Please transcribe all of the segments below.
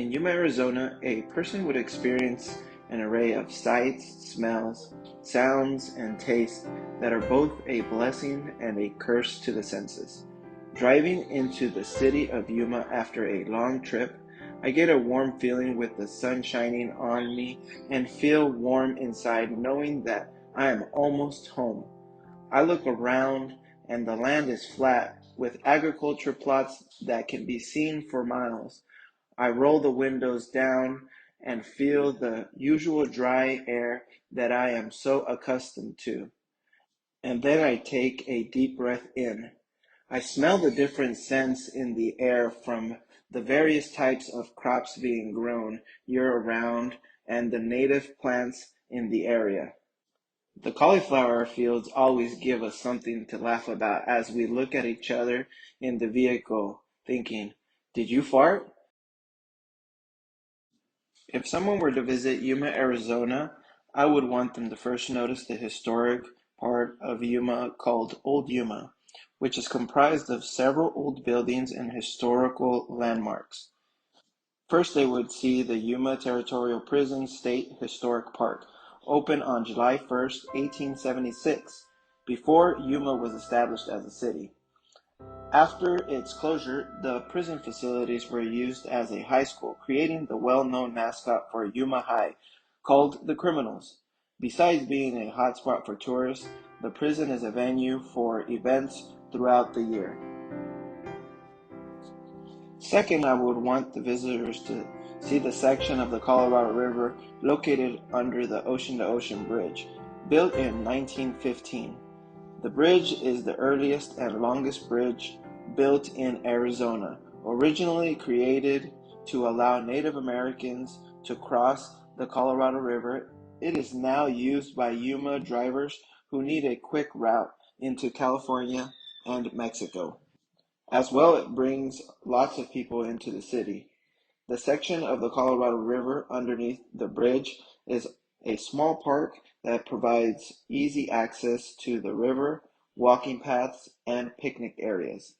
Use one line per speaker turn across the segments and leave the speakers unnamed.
In Yuma, Arizona, a person would experience an array of sights, smells, sounds, and tastes that are both a blessing and a curse to the senses. Driving into the city of Yuma after a long trip, I get a warm feeling with the sun shining on me and feel warm inside knowing that I am almost home. I look around and the land is flat with agriculture plots that can be seen for miles. I roll the windows down and feel the usual dry air that I am so accustomed to. And then I take a deep breath in. I smell the different scents in the air from the various types of crops being grown year-round and the native plants in the area. The cauliflower fields always give us something to laugh about as we look at each other in the vehicle, thinking, "Did you fart?" If someone were to visit Yuma, Arizona, I would want them to first notice the historic part of Yuma called Old Yuma, which is comprised of several old buildings and historical landmarks. First, they would see the Yuma Territorial Prison State Historic Park, opened on July 1st, 1876, before Yuma was established as a city. After its closure, the prison facilities were used as a high school, creating the well-known mascot for Yuma High, called the Criminals. Besides being a hotspot for tourists, the prison is a venue for events throughout the year. Second, I would want the visitors to see the section of the Colorado River located under the Ocean-to-Ocean Bridge, built in 1915. The bridge is the earliest and longest bridge built in Arizona, originally created to allow Native Americans to cross the Colorado River. It is now used by Yuma drivers who need a quick route into California and Mexico. As well, it brings lots of people into the city. The section of the Colorado River underneath the bridge is a small park that provides easy access to the river, walking paths, and picnic areas.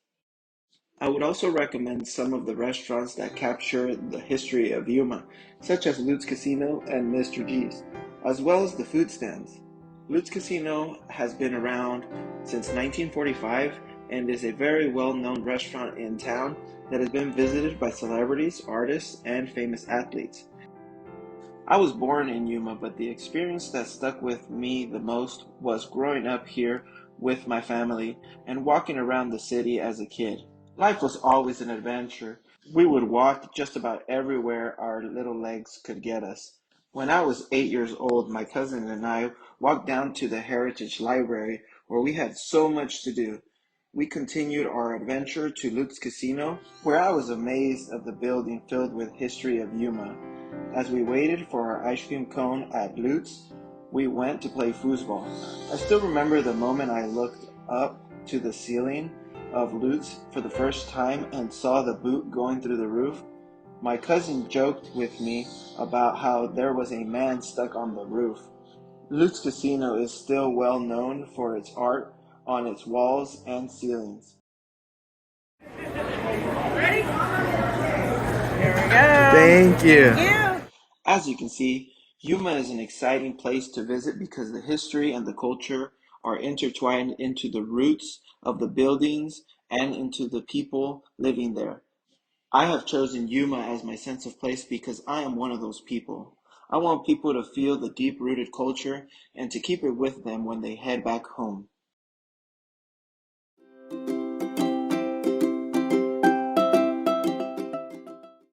I would also recommend some of the restaurants that capture the history of Yuma, such as Lutz Casino and Mr. G's, as well as the food stands. Lutz Casino has been around since 1945 and is a very well-known restaurant in town that has been visited by celebrities, artists, and famous athletes. I was born in Yuma, but the experience that stuck with me the most was growing up here with my family and walking around the city as a kid. Life was always an adventure. We would walk just about everywhere our little legs could get us. When I was 8 years old, my cousin and I walked down to the Heritage Library where we had so much to do. We continued our adventure to Luke's Casino, where I was amazed of the building filled with history of Yuma. As we waited for our ice cream cone at Lutz, we went to play foosball. I still remember the moment I looked up to the ceiling of Lutz for the first time and saw the boot going through the roof. My cousin joked with me about how there was a man stuck on the roof. Lutz Casino is still well known for its art on its walls and ceilings.
Ready? Here we go.
Thank you.
Thank you.
As you can see, Yuma is an exciting place to visit because the history and the culture are intertwined into the roots of the buildings and into the people living there. I have chosen Yuma as my sense of place because I am one of those people. I want people to feel the deep-rooted culture and to keep it with them when they head back home.